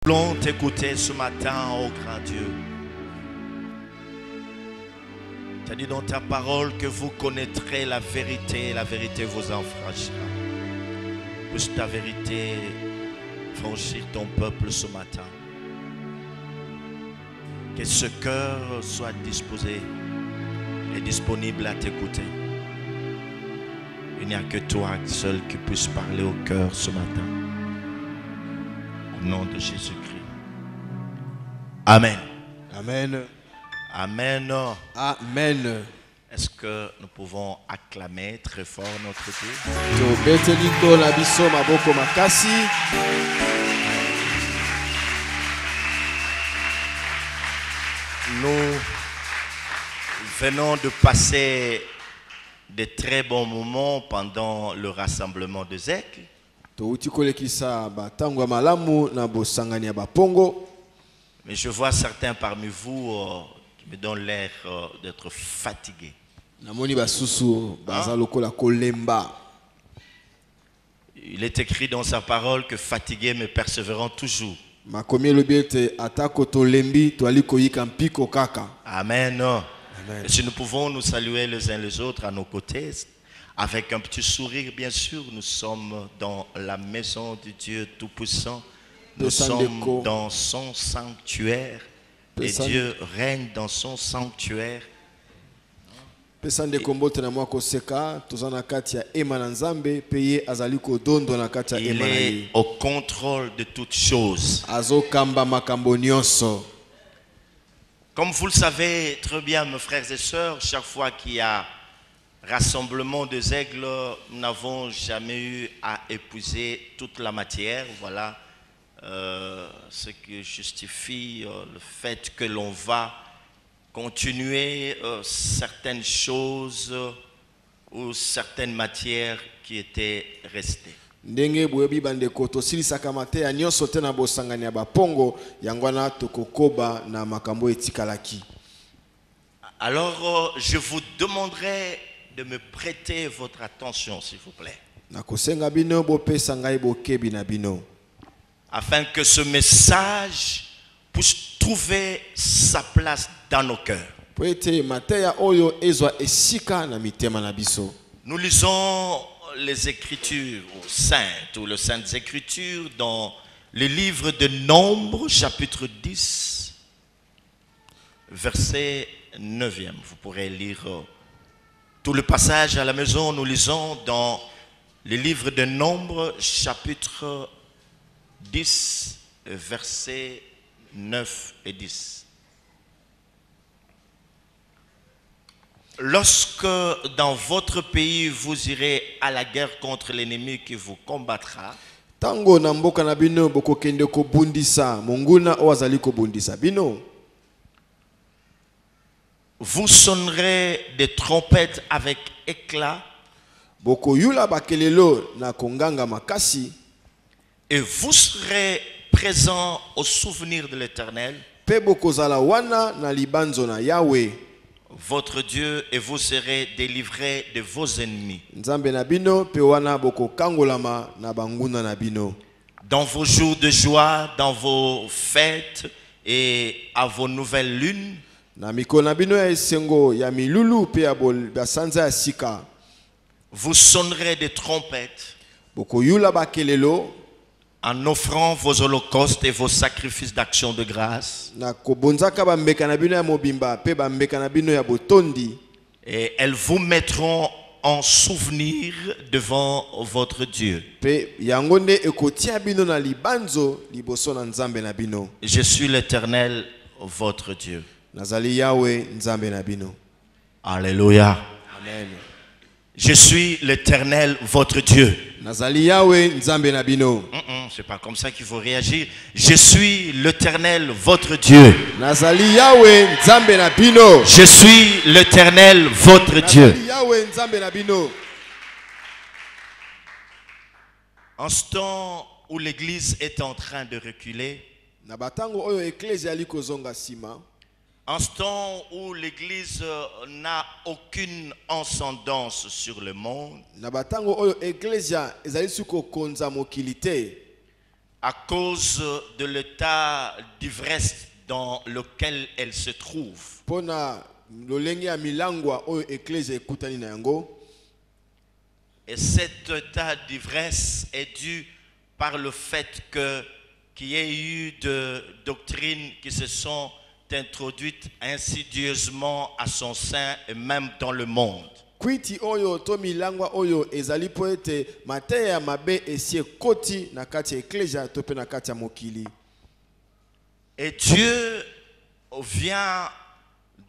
voulons t'écouter ce matin, ô grand Dieu. Tu as dit dans ta parole que vous connaîtrez la vérité et la vérité vous affranchira. Puisse ta vérité franchir ton peuple ce matin. Que ce cœur soit disposé et disponible à t'écouter. Il n'y a que toi seul qui puisse parler au cœur ce matin. Au nom de Jésus-Christ. Amen. Amen. Amen. Amen. Est-ce que nous pouvons acclamer très fort notre Dieu? Nous venons de passer de très bons moments pendant le rassemblement de ZEC. Mais je vois certains parmi vous qui me donnent l'air d'être fatigués. Il est écrit dans sa parole que fatigués mais persévérant toujours. Amen. Et si nous pouvons nous saluer les uns les autres à nos côtés, avec un petit sourire bien sûr, nous sommes dans la maison du Dieu Tout-Puissant. Nous sommes dans son sanctuaire et Dieu règne dans son sanctuaire. Il est au contrôle de toutes choses. Comme vous le savez très bien, mes frères et sœurs, chaque fois qu'il y a rassemblement des aigles, nous n'avons jamais eu à épuiser toute la matière. Voilà ce qui justifie le fait que l'on va continuer certaines choses ou certaines matières qui étaient restées. Alors je vous demanderai de me prêter votre attention s'il vous plaît, afin que ce message puisse trouver sa place dans nos cœurs. Nous lisons les Écritures saintes ou les Saintes Écritures dans le livre de Nombres, chapitre 10, verset 9e. Vous pourrez lire tout le passage à la maison. Nous lisons dans le livre de Nombres, chapitre 10, versets 9 et 10. Lorsque dans votre pays vous irez à la guerre contre l'ennemi qui vous combattra, vous sonnerez des trompettes avec éclat et vous serez présents au souvenir de l'Éternel, votre Dieu, et vous serez délivrés de vos ennemis. Dans vos jours de joie, dans vos fêtes et à vos nouvelles lunes, vous sonnerez des trompettes en offrant vos holocaustes et vos sacrifices d'action de grâce. Et elles vous mettront en souvenir devant votre Dieu. Je suis l'Éternel, votre Dieu. Alléluia. Amen. Je suis l'Éternel, votre Dieu. C'est pas comme ça qu'il faut réagir. Je suis l'Éternel, votre Dieu. Je suis l'Éternel, votre Dieu. En ce temps où l'Église est en train de reculer, en ce temps où l'Église n'a aucune ascendance sur le monde, à cause de l'état d'ivresse dans lequel elle se trouve. Pona lolenge ya milangwa oyo ecclesia ekutani na yango. Et cet état d'ivresse est dû par le fait qu'il y ait eu de doctrines qui se sont introduites insidieusement à son sein et même dans le monde. Kwiti oyo to milangwa oyo ezali po ete mateya ya mabe esi ekoti na kati ya ecclesia to pe na kati ya mokili. Et Dieu vient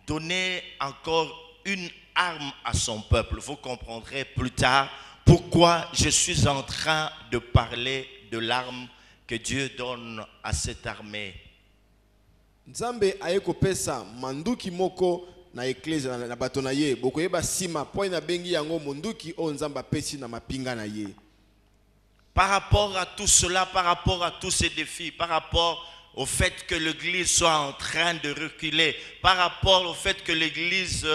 donner encore une arme à son peuple. Vous comprendrez plus tard pourquoi je suis en train de parler de l'arme que Dieu donne à cette armée. Nzambe ayeko pesa manduki moko na ecclesia na bato na ye bokoyeba sima po na bengi yango munduki o nzamba pesi na mapinga na ye. Par rapport à tout cela, par rapport à tous ces défis, par rapport au fait que l'Église soit en train de reculer, par rapport au fait que l'Église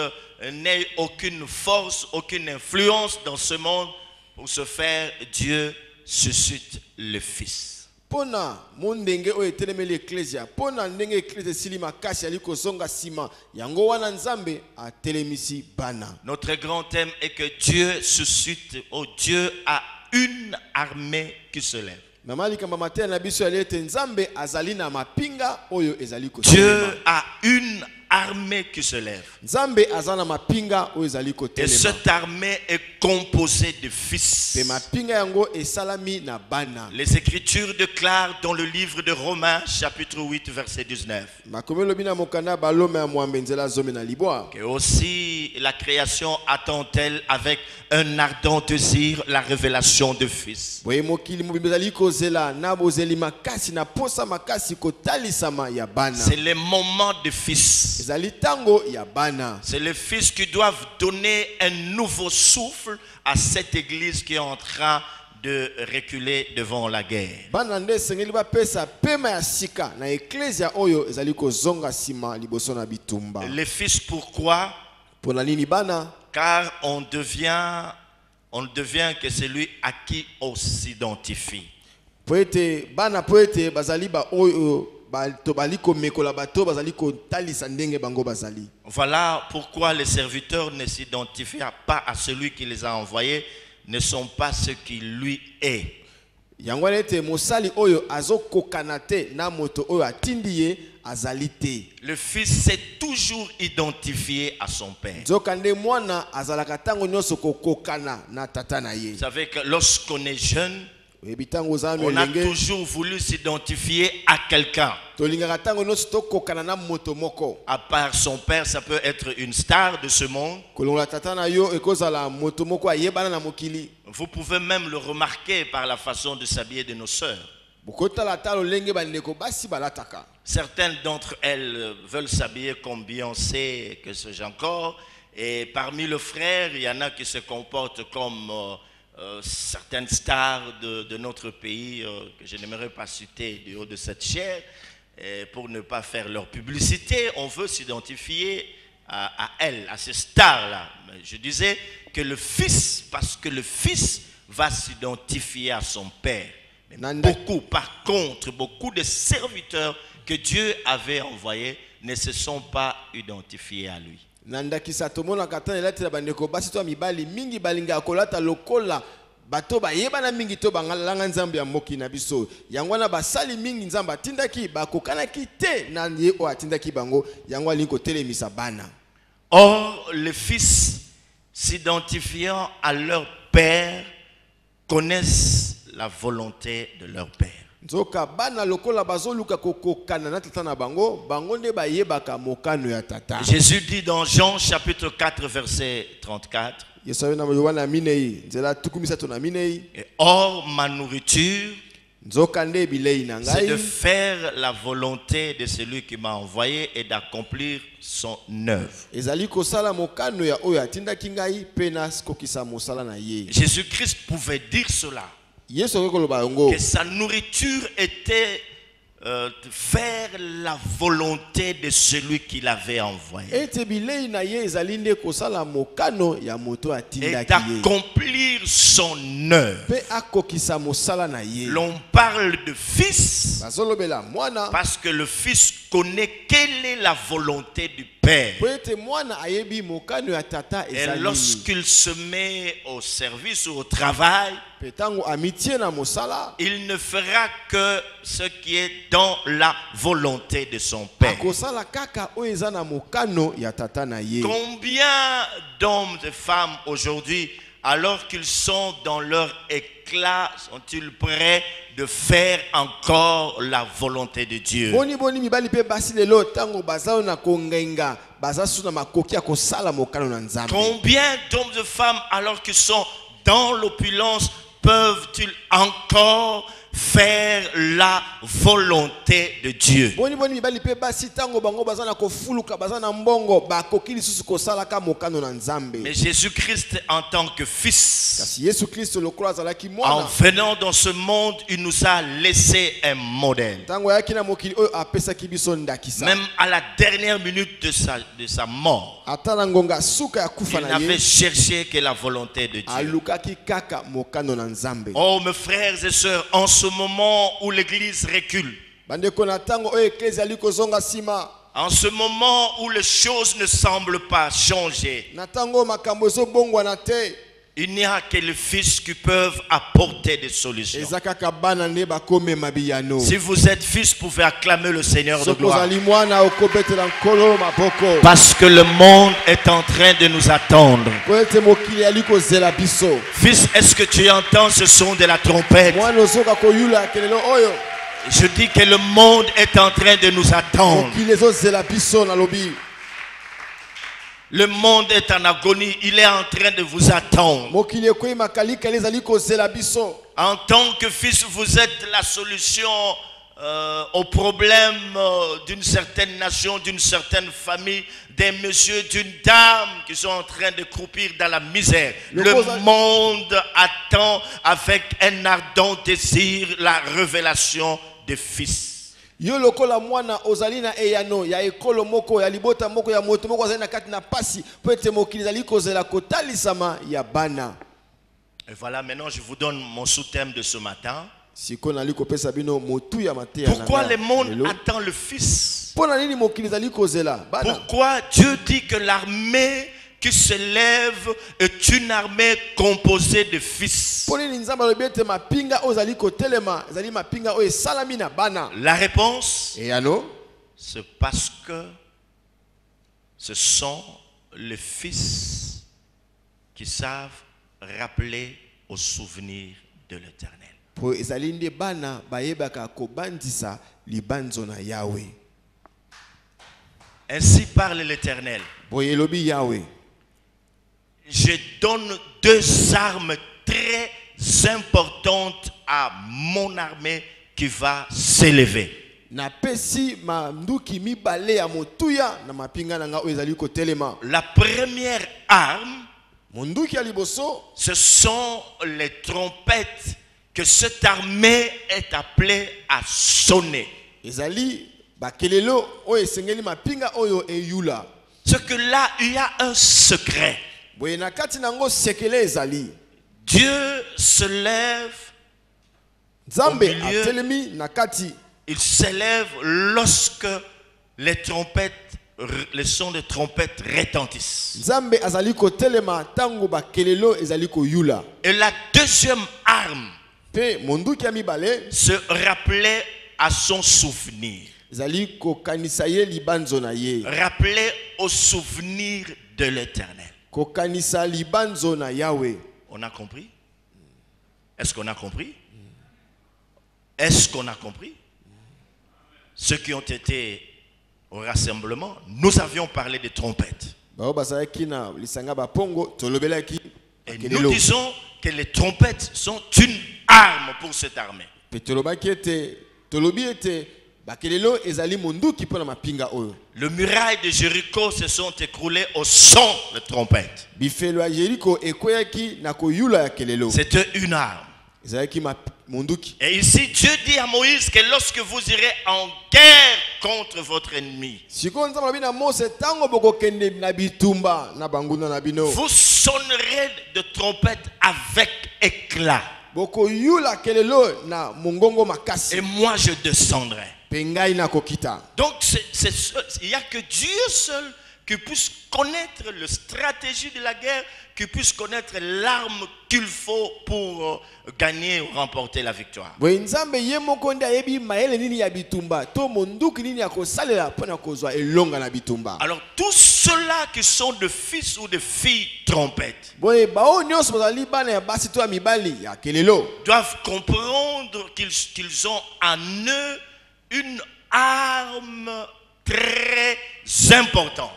n'ait aucune force, aucune influence dans ce monde, pour ce faire, Dieu suscite le Fils. Pona mundenge o etelemeli ecclesia pona ndenge ecclesia sili makasi ali kozonga sima yango wana nzambe atelemisi bana. Notre grand thème est que Dieu suscite, Dieu a une armée qui se lève. Dieu a une armée qui se lève. Et cette armée est composée de fils. Les Écritures déclarent dans le livre de Romains, chapitre 8, verset 19, que aussi la création attend-elle avec un ardent désir la révélation de fils. C'est les moments de fils. C'est les fils qui doivent donner un nouveau souffle à cette église qui est en train de reculer devant la guerre. Les fils, pourquoi? Car on devient que celui à qui on s'identifie. Voilà pourquoi les serviteurs ne s'identifient pas à celui qui les a envoyés, ne sont pas ce qu'il lui est. Le fils s'est toujours identifié à son père. Vous savez que lorsqu'on est jeune, on a toujours voulu s'identifier à quelqu'un. À part son père, ça peut être une star de ce monde. Vous pouvez même le remarquer par la façon de s'habiller de nos sœurs. Certaines d'entre elles veulent s'habiller comme Beyoncé, que sais-je encore. Et parmi les frères, il y en a qui se comportent comme certaines stars de notre pays, que je n'aimerais pas citer du haut de cette chaire, pour ne pas faire leur publicité. On veut s'identifier à elles, à ces stars-là. Je disais que le fils, parce que le fils va s'identifier à son père. Mais par contre, beaucoup de serviteurs que Dieu avait envoyés ne se sont pas identifiés à lui. bato bayebana mingi to bangalanga nzambe ya moki na biso yangwana basali mingi nzamba tindaki bakokanaki te na ye o atindaki bango yangwa liko telemisa bana. Or les fils s'identifiant à leur père connaissent la volonté de leur père. Nzoka bana lokola bazoluka kokokana na tata na bango bango nde bayebaka mokano ya tata. Jésus dit dans Jean chapitre 4 verset 34. Et or ma nourriture, c'est de faire la volonté de celui qui m'a envoyé et d'accomplir son œuvre. Jésus-Christ pouvait dire cela, que sa nourriture était faire la volonté de celui qui l'avait envoyé. Et d'accomplir son œuvre. L'on parle de fils parce que le fils connaît quelle est la volonté du Père. Et lorsqu'il se met au service ou au travail, il ne fera que ce qui est dans la volonté de son Père. Combien d'hommes et femmes aujourd'hui, alors qu'ils sont dans leur éclat, sont-ils prêts de faire encore la volonté de Dieu? Combien d'hommes et femmes, alors qu'ils sont dans l'opulence, peuvent-ils encore faire la volonté de Dieu? Mais Jésus-Christ en tant que fils, en venant dans ce monde, il nous a laissé un modèle. Même à la dernière minute de sa mort, il n'avait cherché que la volonté de Dieu. Oh mes frères et sœurs, en ce moment où l'église recule, en ce moment où les choses ne semblent pas changer, il n'y a que les fils qui peuvent apporter des solutions. Si vous êtes fils, vous pouvez acclamer le Seigneur de gloire. Parce que le monde est en train de nous attendre. Fils, est-ce que tu entends ce son de la trompette? Je dis que le monde est en train de nous attendre. Le monde est en agonie, il est en train de vous attendre. En tant que fils, vous êtes la solution aux problèmes d'une certaine nation, d'une certaine famille, des messieurs, d'une dame qui sont en train de croupir dans la misère. Le monde attend avec un ardent désir la révélation des fils. Yo lokola mwana ozalina eyano ya ekolo moko ya libota moko ya moto moko azalina kati na pasi pete mokili zali kozela kotalisama ya bana. Et voilà, maintenant je vous donne mon sous-thème de ce matin. Pourquoi le monde attend le fils? Pourquoi Dieu dit que l'armée qui se lève est une armée composée de fils? La réponse, c'est parce que ce sont les fils qui savent rappeler au souvenir de l'Éternel. Ainsi parle l'Éternel. Je donne deux armes très importantes à mon armée qui va s'élever. La première arme, ce sont les trompettes que cette armée est appelée à sonner. Ce que là, il y a un secret. Dieu se lève au milieu, il s'élève lorsque les sons de trompettes retentissent. Et la deuxième arme se rappelait à son souvenir. Rappeler au souvenir de l'Éternel. On a compris? Est-ce qu'on a compris? Est-ce qu'on a compris? Ceux qui ont été au rassemblement, nous avions parlé de trompettes. Et nous disons que les trompettes sont une arme pour cette armée. Le muraille de Jéricho se sont écroulés au son de trompette. C'était une arme. Et ici, Dieu dit à Moïse que lorsque vous irez en guerre contre votre ennemi, vous sonnerez de trompette avec éclat. Et moi, je descendrai. Donc, il n'y a que Dieu seul qui puisse connaître la stratégie de la guerre, qui puisse connaître l'arme qu'il faut pour gagner ou remporter la victoire. Alors tous ceux-là qui sont de fils ou de filles trompettes doivent comprendre qu'ils ont en eux une arme très importante.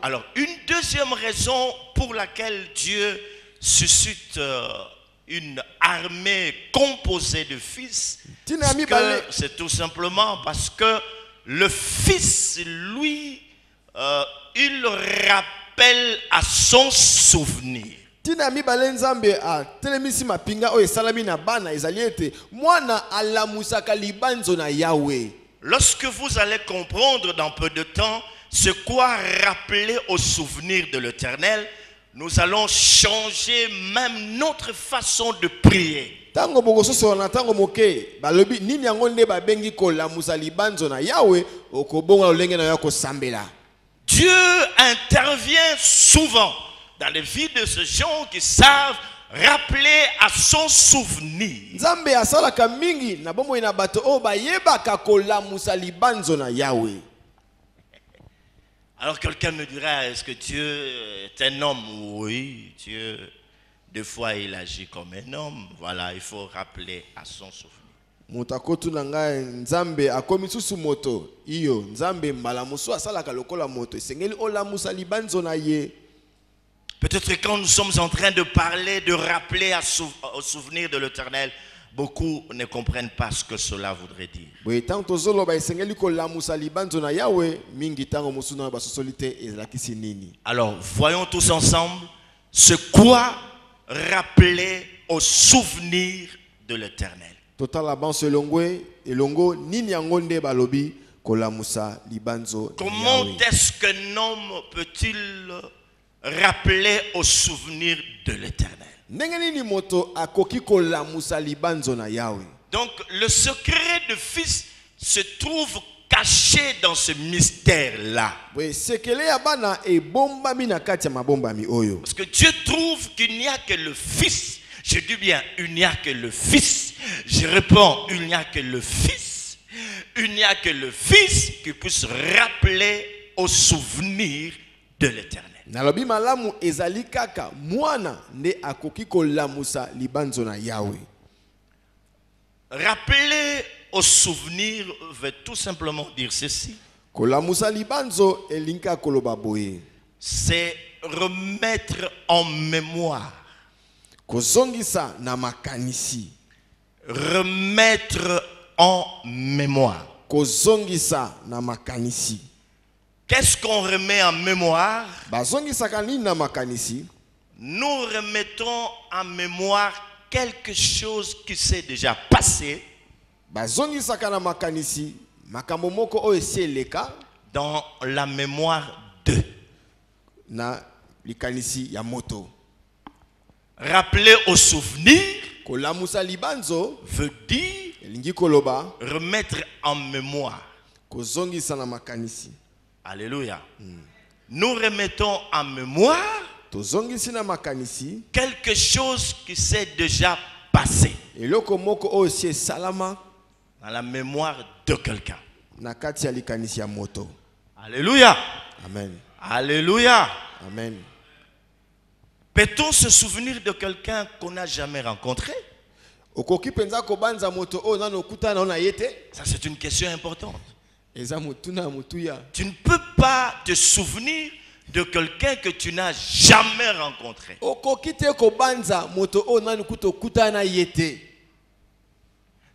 Alors, une deuxième raison pour laquelle Dieu suscite une armée composée de fils, c'est tout simplement parce que le fils, lui, il rappelle à son souvenir. Lorsque vous allez comprendre dans peu de temps c'est quoi rappeler au souvenir de l'Éternel, nous allons changer même notre façon de prier. Dieu intervient souvent dans les vies de ces gens qui savent rappeler à son souvenir. Alors quelqu'un me dira, est-ce que Dieu est un homme? Oui, Dieu, des fois il agit comme un homme. Voilà, il faut rappeler à son souvenir. Peut-être quand nous sommes en train de parler, de rappeler au souvenir de l'Éternel, beaucoup ne comprennent pas ce que cela voudrait dire. Alors, voyons tous ensemble ce quoi rappeler au souvenir de l'Éternel. Comment est-ce qu'un homme peut-il rappeler au souvenir de l'Éternel? Donc le secret de fils se trouve caché dans ce mystère-là. Parce que Dieu trouve qu'il n'y a que le fils. Je dis bien, il n'y a que le fils. Je réponds, il n'y a que le fils. Il n'y a que le fils qui puisse rappeler au souvenir de l'Éternel. Rappeler au souvenir veut tout simplement dire ceci. C'est remettre en mémoire. Remettre en mémoire. Qu'est-ce qu'on remet en mémoire? Nous remettons en mémoire quelque chose qui s'est déjà passé dans la mémoire d'eux. Rappeler au souvenir veut dire remettre en mémoire. Alléluia. Nous remettons en mémoire quelque chose qui s'est déjà passé dans la mémoire de quelqu'un. Alléluia. Amen. Alléluia. Amen. Peut-on se souvenir de quelqu'un qu'on n'a jamais rencontré? Ça, c'est une question importante. Tu ne peux pas te souvenir de quelqu'un que tu n'as jamais rencontré.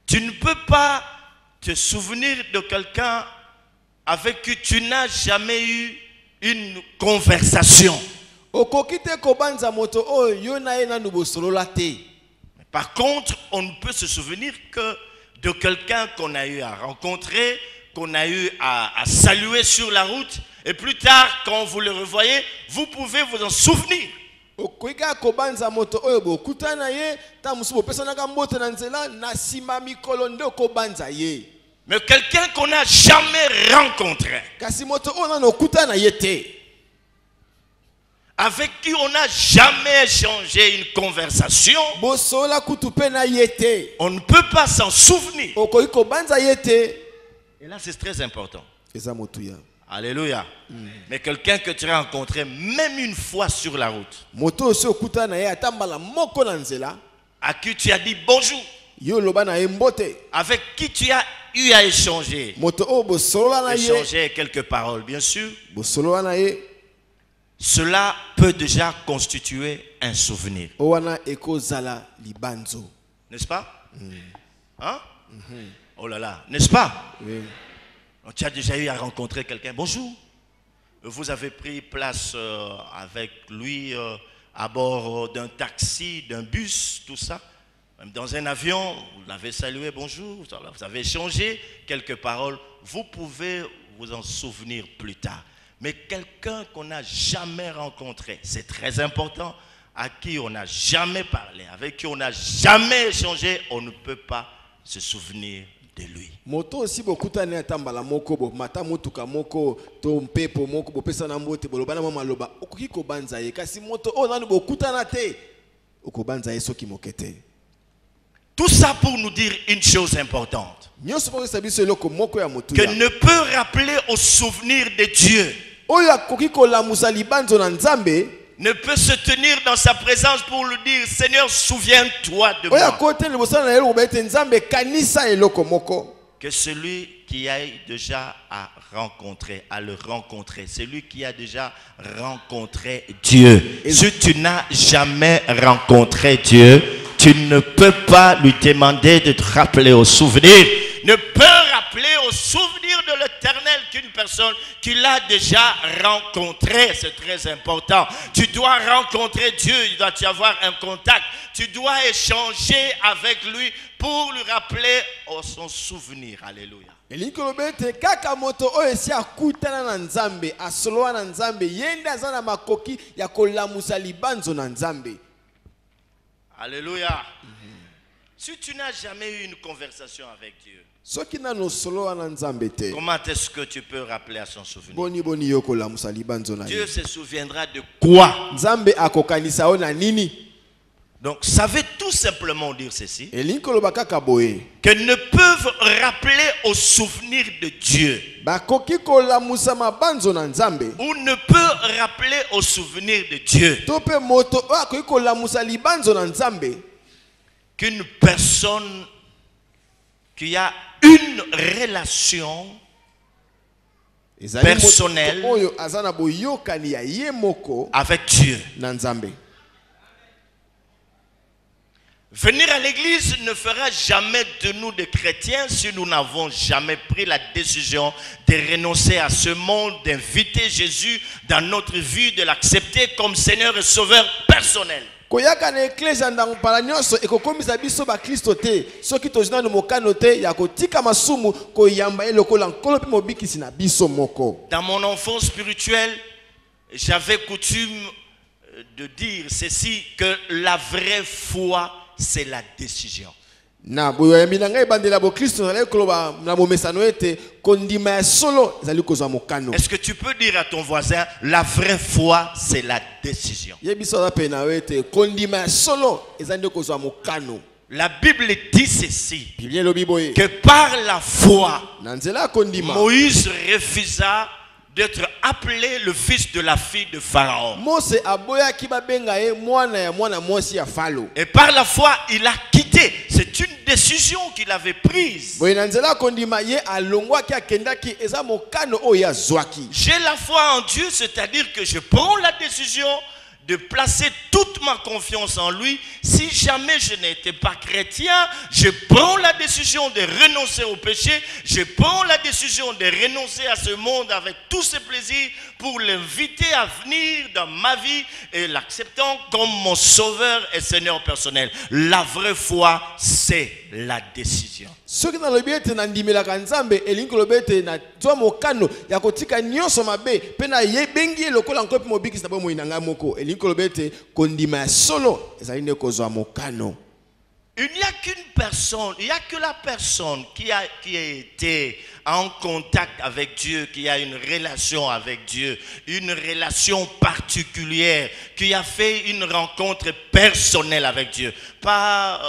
Tu ne peux pas te souvenir de quelqu'un avec qui tu n'as jamais eu une conversation. Par contre, on ne peut se souvenir que de quelqu'un qu'on a eu à rencontrer, qu'on a eu à saluer sur la route, et plus tard, quand vous le revoyez, vous pouvez vous en souvenir. Mais quelqu'un qu'on n'a jamais rencontré, avec qui on n'a jamais échangé une conversation, on ne peut pas s'en souvenir. Et là, c'est très important. Alléluia. Mais quelqu'un que tu as rencontré même une fois sur la route, à qui tu as dit bonjour, avec qui tu as eu à échanger quelques paroles, bien sûr, cela peut déjà constituer un souvenir. N'est-ce pas? Hein? Oh là là, n'est-ce pas? Oui. Tu as déjà eu à rencontrer quelqu'un. Bonjour. Vous avez pris place avec lui à bord d'un taxi, d'un bus, tout ça. Même dans un avion, vous l'avez salué, bonjour. Vous avez échangé quelques paroles. Vous pouvez vous en souvenir plus tard. Mais quelqu'un qu'on n'a jamais rencontré, c'est très important, à qui on n'a jamais parlé, avec qui on n'a jamais échangé, on ne peut pas se souvenir de lui. Moto aussi beaucoup tane atambala moko bo mata mutuka moko to mpepo moko bo pesa na mbote bolobana mama loba okoki ko banza ye kasi moto o nanu beaucoup tana te okobanza ye soki mokete. Tout ça pour nous dire une chose importante, que ne peut rappeler au souvenir de Dieu, ne peut se tenir dans sa présence pour lui dire Seigneur, souviens-toi de moi. Que celui qui a déjà à rencontrer, à le rencontrer, celui qui a déjà rencontré Dieu. Si tu n'as jamais rencontré Dieu, tu ne peux pas lui demander de te rappeler au souvenir. Ne peut rappeler au souvenir de l'Éternel qu'une personne qui l'a déjà rencontré. C'est très important. Tu dois rencontrer Dieu, il doit y avoir un contact. Tu dois échanger avec lui pour lui rappeler son souvenir. Alléluia. Alléluia. Si tu n'as jamais eu une conversation avec Dieu, comment est-ce que tu peux rappeler à son souvenir? Dieu se souviendra de quoi? Donc ça veut tout simplement dire ceci, que ne peuvent rappeler au souvenir de Dieu, ou ne peut rappeler au souvenir de Dieu, qu'une personne qui a une relation personnelle avec Dieu. Venir à l'église ne fera jamais de nous des chrétiens si nous n'avons jamais pris la décision de renoncer à ce monde, d'inviter Jésus dans notre vie, de l'accepter comme Seigneur et Sauveur personnel. Dans mon enfance spirituelle, j'avais coutume de dire ceci, que la vraie foi, c'est la décision. Est-ce que tu peux dire à ton voisin, la vraie foi, c'est la décision? La Bible dit ceci, que par la foi, Moïse refusa d'être appelé le fils de la fille de Pharaon. Et par la foi, il a quitté. C'est une décision qu'il avait prise. J'ai la foi en Dieu, c'est-à-dire que je prends la décision de placer toute ma confiance en lui. Si jamais je n'étais pas chrétien, je prends la décision de renoncer au péché. Je prends la décision de renoncer à ce monde avec tous ses plaisirs pour l'inviter à venir dans ma vie et l'acceptant comme mon sauveur et Seigneur personnel. La vraie foi, c'est la décision. Ce qui na lobi ete na ndimelaka nzambe elingi lobi ete na twa mokano ya kotika nyonso mabe pe na ye bengi lokola nkopi mobikisi na bomoi na ngai moko elingi lobi ete kondima ya solo ezali nde kozwa mokano. Il n'y a qu'une personne, il n'y a que la personne qui a été en contact avec Dieu, qui a une relation avec Dieu, une relation particulière, qui a fait une rencontre personnelle avec Dieu. Pas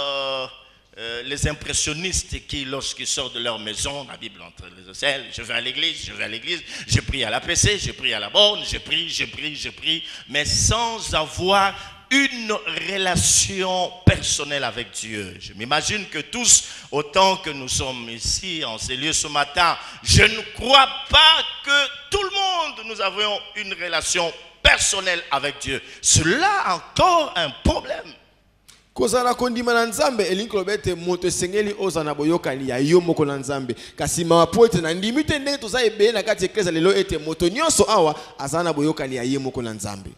les impressionnistes qui, lorsqu'ils sortent de leur maison, la Bible entre les ailes, je vais à l'église, je prie à la PC, je prie à la borne, je prie, mais sans avoir une relation personnelle avec Dieu. Je m'imagine que tous, autant que nous sommes ici en ces lieux ce matin, je ne crois pas que tout le monde nous avons une relation personnelle avec Dieu. Cela a encore un problème. Kozala kondima na nzambe elingi lobi ete moto esengeli oza na boyokani ya yo moko na nzambe kasi mawapo ete na ndimi te ndenge toza ebele na kati eklezia lelo ete moto nyonso awa azala na boyokani ya ye moko na nzambe.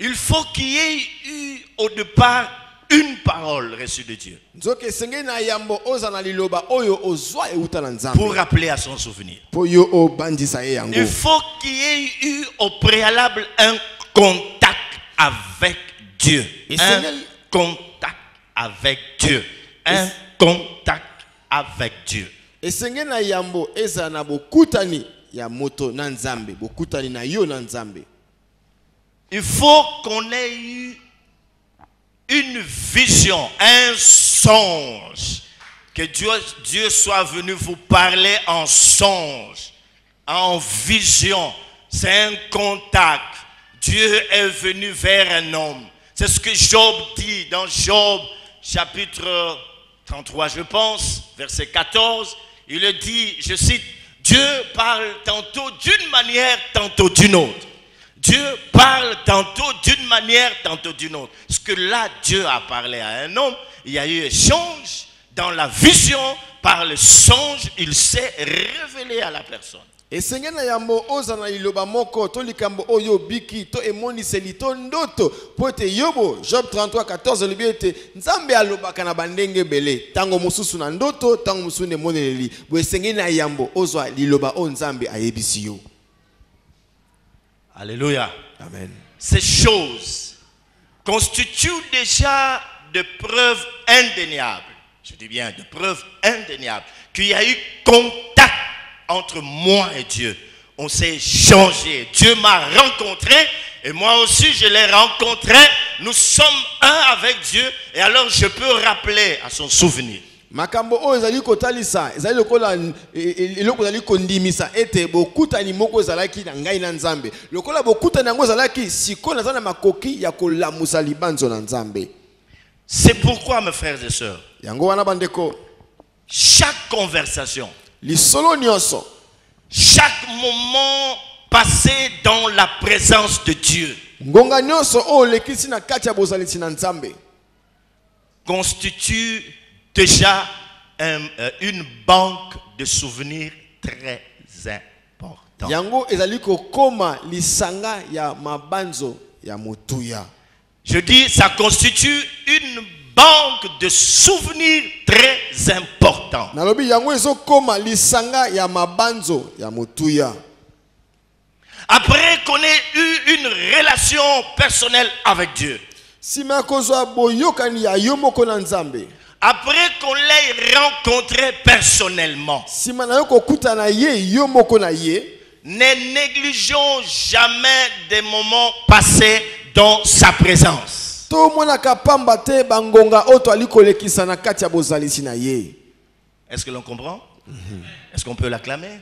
Il faut qu'il y ait eu au départ une parole reçue de Dieu pour rappeler à son souvenir. Il faut qu'il y ait eu au préalable un contact avec Dieu. Un contact avec Dieu. Un contact avec Dieu. Il faut qu'on ait eu une vision, un songe. Que Dieu soit venu vous parler en songe, en vision. C'est un contact. Dieu est venu vers un homme. C'est ce que Job dit dans Job chapitre 33, je pense, verset 14. Il le dit, je cite, Dieu parle tantôt d'une manière, tantôt d'une autre. Dieu parle tantôt d'une manière, tantôt d'une autre. Parce que là, Dieu a parlé à un homme, il y a eu échange dans la vision, par le songe, il s'est révélé à la personne. Et Seigneur na yambo ozana iloba moko to likambo oyo biki to emoni selito ndoto pote yobo Job 33:14 libiete nzambe alobaka na bandenge bele tango mususu na ndoto tango mususu ne moneleli bo Seigneur na yambo ozwa liloba o nzambe ayebisi yo. Alléluia. Amen. Ces choses constituent déjà de preuves indéniables. Je dis bien de preuves indéniables qu'il y a eu contact entre moi et Dieu. On s'est échangé. Dieu m'a rencontré et moi aussi je l'ai rencontré. Nous sommes un avec Dieu et alors je peux rappeler à son souvenir. Makambo o ezali kotalisa ezali lokola eloko ezali kondimisa ete bokutani moko ezalaki na ngai na nzambe lokola bokutani yango ezalaki siko na zana makoki ya kolamusa libanzo na nzambe. C'est pourquoi mes frères et sœurs, yango wana bandeko, chaque conversation, lisolo nyonso, chaque moment passé dans la présence de Dieu ngonga nyonso o lekisi na kati ya bozalisi na nzambe constitue déjà une banque de souvenirs très importante. Yango ezali kokoma lisanga ya mabanzo ya motuya. Je dis, ça constitue une banque de souvenirs très importante. Nalobi yango ezokoma lisanga ya mabanzo ya motuya. Après qu'on ait eu une relation personnelle avec Dieu. Sima kozwa boyokani ya yo moko na nzambe. Après qu'on l'ait rencontré personnellement, ne négligeons jamais des moments passés dans sa présence. Est-ce que l'on comprend? Est-ce qu'on peut l'acclamer?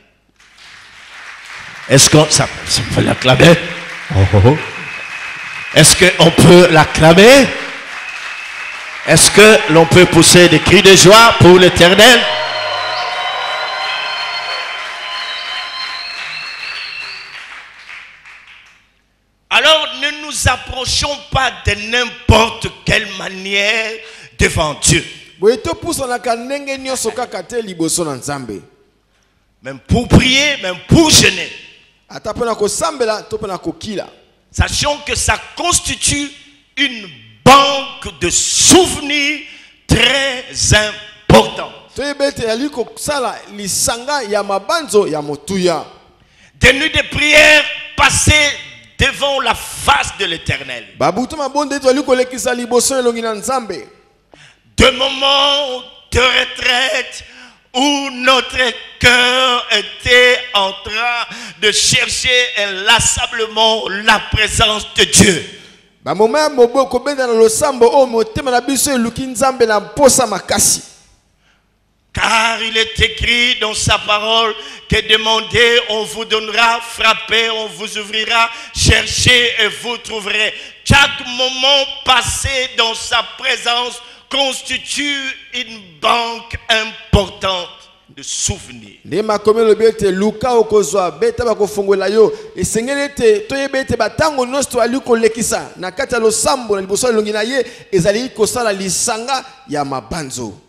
Est-ce qu'on peut l'acclamer? Est-ce qu'on peut l'acclamer? Est-ce que l'on peut pousser des cris de joie pour l'Éternel? Alors ne nous approchons pas de n'importe quelle manière devant Dieu. Même pour prier, même pour jeûner. ata pona kosambela to pona kokila. Sachons que ça constitue une banque de souvenirs très importante. Toyebete yali kosala lisanga ya mabanzo ya motuya. Des nuits de prière passées devant la face de l'Éternel. Babutu mabonde to yali kolekisa liboso elongi na Nzambe. De moments de retraite où notre cœur était en train de chercher inlassablement la présence de Dieu. Ba moment moboko benda na losambo o motema na biso eluki Nzambe na posa makasi. Car il est écrit dans sa parole que demandez, on vous donnera, frappez, on vous ouvrira, cherchez et vous trouverez. Chaque moment passé dans sa présence constitue une banque importante de souvenirs. Ne makomé le bete luka okozwa beta bakofongola yo esengelete toyebete batango nosto ali kolekisa na kati ya losambo na liboso elongi na ye ezali kosala lisanga ya mabanzo.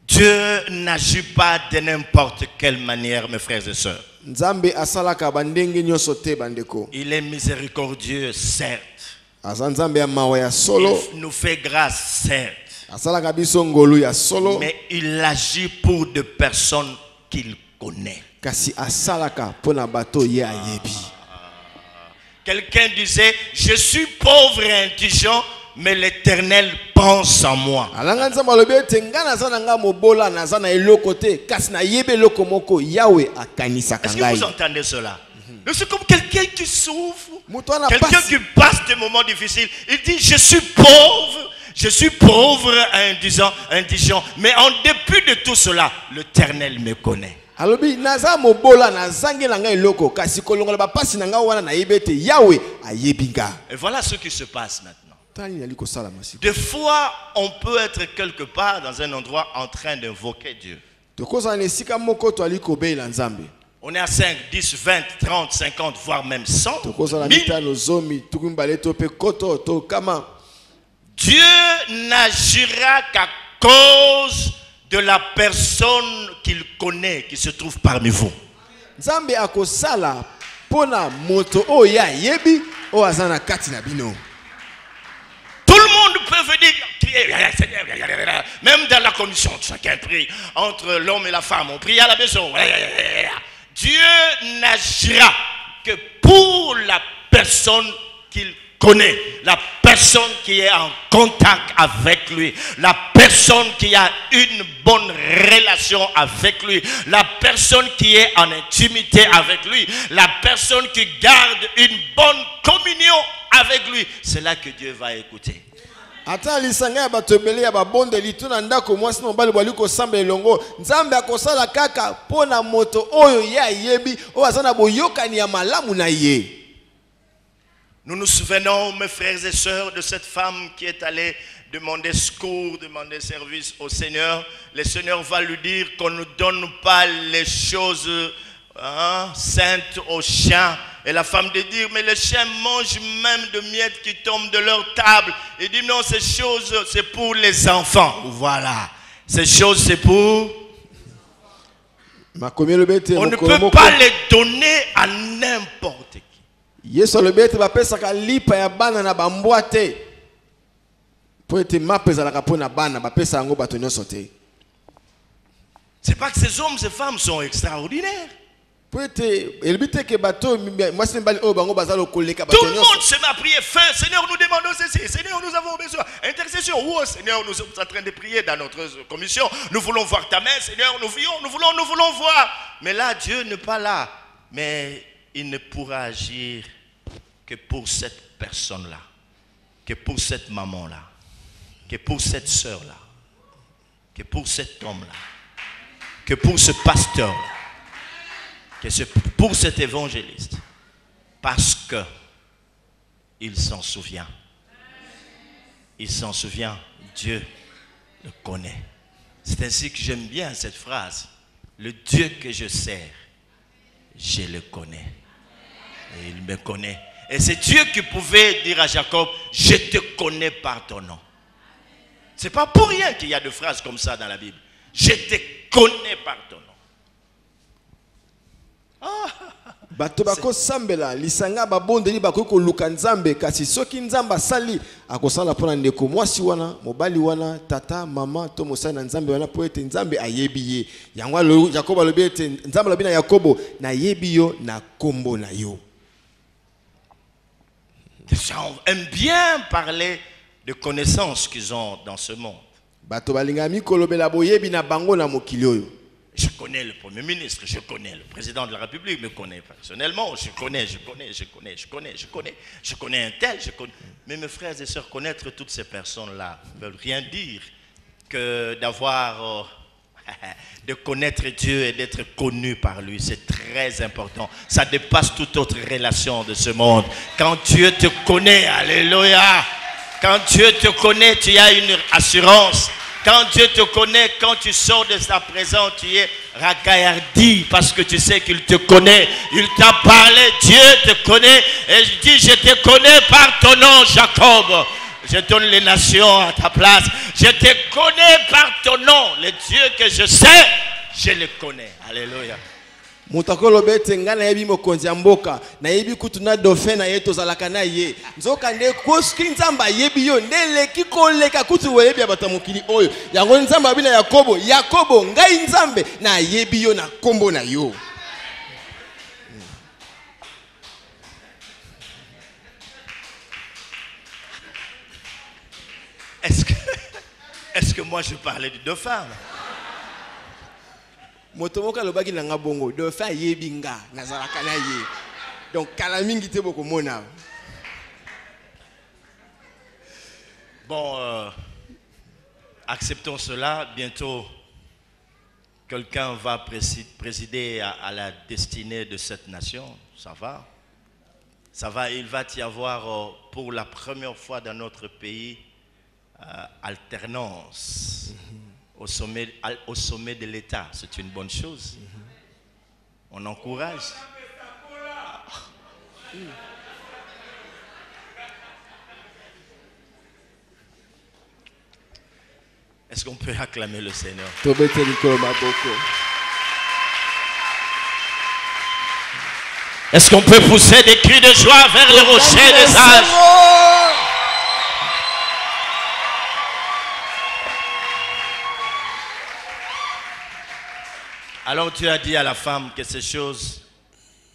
Dieu n'agit pas de n'importe quelle manière, mes frères et sœurs. Nzambe asalaka bandenge nyonso te bandeko. Il est miséricordieux, certes. Azanzambe ya mawa ya solo. Il nous fait grâce, certes. Asalaka biso ngolu ya solo. Mais il agit pour des personnes qu'il connaît. Kasi asalaka pona bato ye ayebi. Quelqu'un disait, je suis pauvre et indigent, mais l'Éternel pense en moi. Alanga nzamba lobete ngana zana nga mobola na zana eloko te kasi na yebe loko moko Yahweh akanisaka ngai. Est-ce que vous entendez cela? C'est comme quelqu'un qui souffre, quelqu'un qui passe des moments difficiles. Il dit, je suis pauvre indigent, mais en dépit de tout cela, l'Éternel me connaît. Alobi naza mobola na zangi na ngai eloko kasi kolongola ba pasi na nga wana na yebete Yahweh ayebinga. Et voilà ce qui se passe maintenant. Des fois, on peut être quelque part dans un endroit en train d'invoquer Dieu. On est à 5, 10, 20, 30, 50, voire même 100. 1000. Dieu n'agira qu'à cause de la personne qu'il connaît, qui se trouve parmi vous. Nzambe akosala pona moto oya yebi o azana kati na bino. Tout le monde peut venir crier, même dans la commission, chacun prie. Entre l'homme et la femme, on prie à la maison. Dieu n'agira que pour la personne qu'il connaît, la personne qui est en contact avec lui, la personne qui a une bonne relation avec lui, la personne qui est en intimité avec lui, la personne qui garde une bonne communion avec lui. C'est là que Dieu va écouter. Ata lisanga ya batobele ya babonde lituna ndako mwasi no bali bali ko samba elongo Nzambe akosala kaka pona moto oyo ya yebi o azana boyokani ya malamu na ye. Nous nous souvenons, mes frères et sœurs, de cette femme qui est allée demander secours, demander service au Seigneur. Le Seigneur va lui dire qu'on ne donne pas les choses saintes aux chiens. Et la femme de dire, mais les chiens mangent même de miettes qui tombent de leur table. Il dit, non, ces choses, c'est pour les enfants. Voilà. Ces choses, c'est pour... On ne peut pas les donner à n'importe qui. Yesu alobete bapesaka lipa ya bana na bambwa te. Po ete mapeza la kapona bana bapesa yango bato nyonso te. C'est pas que ces hommes, ces femmes sont extraordinaires. Tout le monde se met à prier. Seigneur, nous demandons ceci. Seigneur, nous avons besoin. Intercession. Oh, Seigneur, nous sommes en train de prier dans notre commission. Nous voulons voir ta main. Seigneur, nous voulons voir. Mais là, Dieu n'est pas là. Mais il ne pourra agir que pour cette personne-là. Que pour cette maman-là. Que pour cette soeur-là. Que pour cet homme-là. Que pour ce pasteur-là. Que c'est pour cet évangéliste, parce que il s'en souvient. Il s'en souvient, Dieu le connaît. C'est ainsi que j'aime bien cette phrase. Le Dieu que je sers, je le connais. Et il me connaît. Et c'est Dieu qui pouvait dire à Jacob, je te connais par ton nom. C'est pas pour rien qu'il y a des phrases comme ça dans la Bible. Je te connais par ton nom. bato bako sambela lisanga babondeli bako ko luka nzambe kasi soki nzamba sali akosala pona ndeko mwasi wana mobali wana tata mama to mosala na nzambe wana po ete nzambe ayebi ye yango Yakobo alobi ete nzambe alobi na Yakobo na yebi yo na kombo na yo. Les gens aiment bien parler de connaissances qu'ils ont dans ce monde. Bato balingami kolobela boyebi na bango na mokili oyo. Je connais le Premier ministre, je connais le président de la République, me connaît personnellement, je connais un tel, je connais. Mais mes frères et sœurs, connaître toutes ces personnes-là ne veut rien dire que d'avoir, de connaître Dieu et d'être connu par lui. C'est très important. Ça dépasse toute autre relation de ce monde. Quand Dieu te connaît, alléluia, quand Dieu te connaît, tu as une assurance. Quand Dieu te connaît, quand tu sors de sa présence, tu es ragaillardi parce que tu sais qu'il te connaît. Il t'a parlé, Dieu te connaît. Et je dis, je te connais par ton nom, Jacob. Je donne les nations à ta place. Je te connais par ton nom. Le Dieu que je sais, je le connais. Alléluia. Mutakolo bete ngana yebi mokonzi ya mboka na yebi kutu na dauphin na ye tozalaka na ye nzoka nde koski nzamba yebi yo ndeleki koleka kutu weyebi abata mokili oyo yango nzamba bina Yakobo ngai nzambe na yebi yo na kombo na yo. Est-ce que moi je parlais de dauphin? Motomoka lobaki na ngabongo dauphin yebi nga nazalaka na ye donc kala mingi te boko mona. Bon, acceptons cela. Bientôt, quelqu'un va présider à la destinée de cette nation. Ça va. Il va y avoir pour la première fois dans notre pays alternance au sommet de l'État. C'est une bonne chose. On encourage. Est-ce qu'on peut acclamer le Seigneur? Est-ce qu'on peut pousser des cris de joie vers le rocher des âges? Alors tu as dit à la femme que ces choses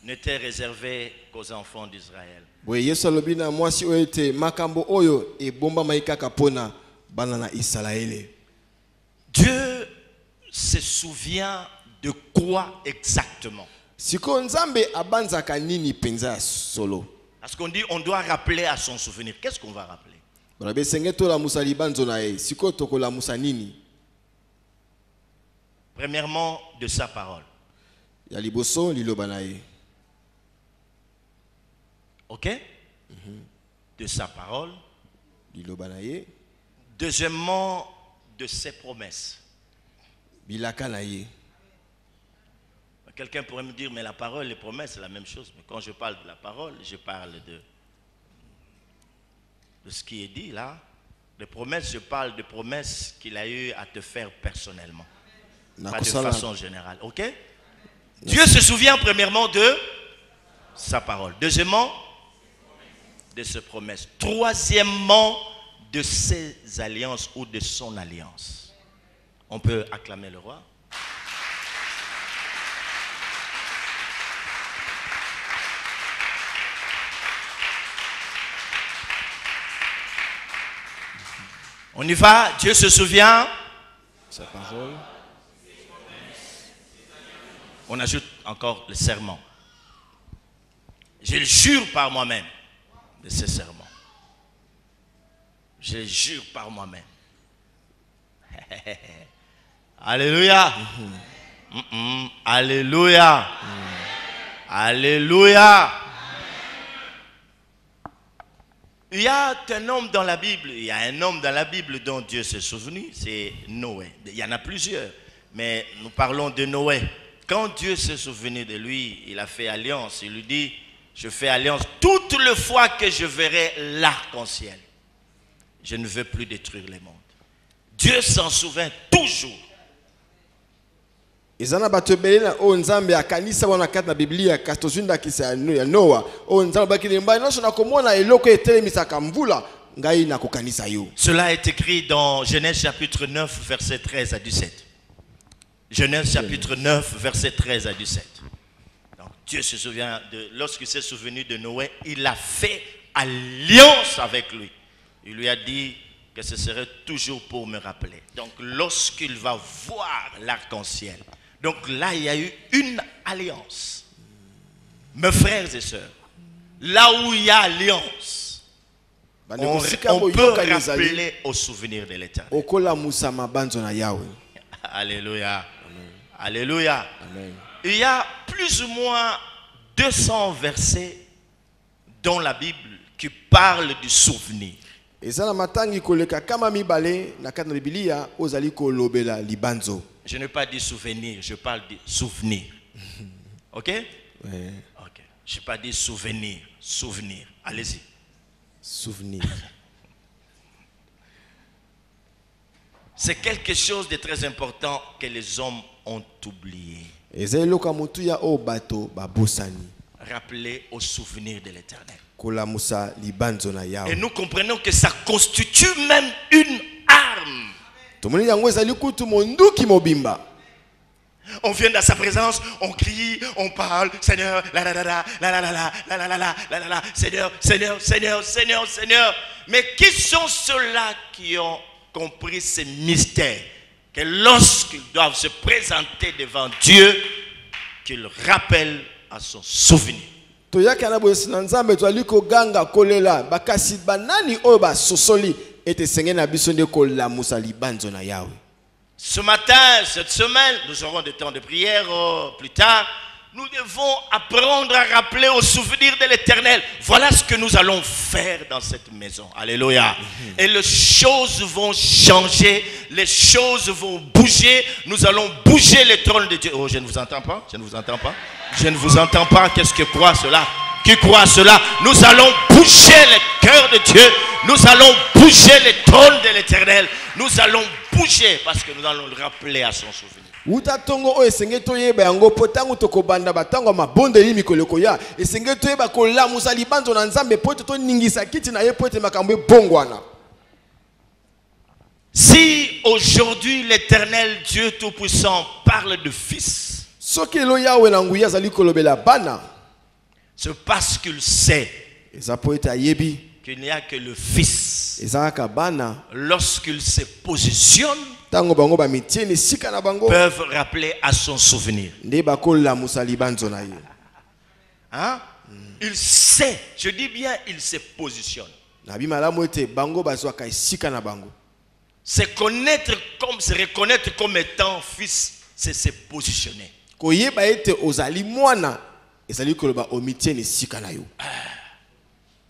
n'étaient réservées qu'aux enfants d'Israël. Dieu se souvient de quoi exactement? Parce qu'on dit on doit rappeler à son souvenir. Qu'est-ce qu'on va rappeler? Premièrement, de sa parole. Ok? De sa parole. Deuxièmement, de ses promesses. Quelqu'un pourrait me dire, mais la parole et les promesses, c'est la même chose. Mais quand je parle de la parole, je parle de ce qui est dit là. Les promesses, je parle de promesses qu'il a eu à te faire personnellement. Pas de façon générale, ok? Dieu se souvient premièrement de sa parole. Deuxièmement, de ses promesses. Troisièmement, de ses alliances ou de son alliance. On peut acclamer le roi. On y va, Dieu se souvient. Sa parole. On ajoute encore le serment. Je le jure par moi-même de ce serment. Je le jure par moi-même. Alléluia. Alléluia. Alléluia. Il y a un homme dans la Bible, dont Dieu s'est souvenu, c'est Noé. Il y en a plusieurs, mais nous parlons de Noé. Quand Dieu s'est souvenu de lui, il a fait alliance. Il lui dit, je fais alliance toutes les fois que je verrai l'arc-en-ciel. Je ne veux plus détruire les mondes. Dieu s'en souvient toujours. ezana bato ebele na o nzambe akanisa wana kati na biblia kasi tozwindakisa ya noa o nzambe bakilemba nyonso nakomona eloko etelemisaka mvula ngai nakokanisa yo. Cela est écrit dans Genèse chapitre 9 verset 13 à 17. Genèse chapitre 9 verset 13 à 17. Donc Dieu se souvient de lorsqu'il s'est souvenu de Noé, il a fait alliance avec lui. Il lui a dit que ce serait toujours pour me rappeler. Donc lorsqu'il va voir l'arc-en-ciel, donc là il y a eu une alliance. Mes frères et sœurs, là où il y a alliance, on peut rappeler au souvenir de l'Éternel. Alléluia. Alléluia. Amen. Il y a plus ou moins 200 versets dans la Bible qui parlent du souvenir. Je n'ai pas dit souvenir, je parle de souvenir. Ok? Ouais. Ok. Je n'ai pas dit souvenir, souvenir. Allez-y. Souvenir. C'est quelque chose de très important que les hommes ont oublié. Rappeler au souvenir de l'Éternel. Et nous comprenons que ça constitue même une arme. On vient dans sa présence, on crie, on parle, Seigneur, la la la la la la la la la la la la la la, Seigneur, Seigneur, Seigneur, Seigneur, Seigneur. Mais qui sont ceux-là qui ont compris ces mystères, que lorsqu'ils doivent se présenter devant Dieu, qu'ils rappellent à son souvenir? Ce matin, cette semaine, nous aurons des temps de prière plus tard. Nous devons apprendre à rappeler au souvenir de l'Éternel. Voilà ce que nous allons faire dans cette maison. Alléluia. Et les choses vont changer. Les choses vont bouger. Nous allons bouger les trônes de Dieu. Oh, je ne vous entends pas. Je ne vous entends pas. Je ne vous entends pas. Qu'est-ce que croit cela? Qui croit cela? Nous allons bouger les cœurs de Dieu. Nous allons bouger les trônes de l'Éternel. Nous allons bouger parce que nous allons le rappeler à son souvenir. Nous Si aujourd'hui l'Éternel Dieu Tout-Puissant parle de fils, c'est parce qu'il sait qu'il n'y a que le fils. Lorsqu'il se positionne, peuvent rappeler à son souvenir. Hein? Il sait, je dis bien, il se positionne. Se reconnaître comme étant fils, c'est se positionner.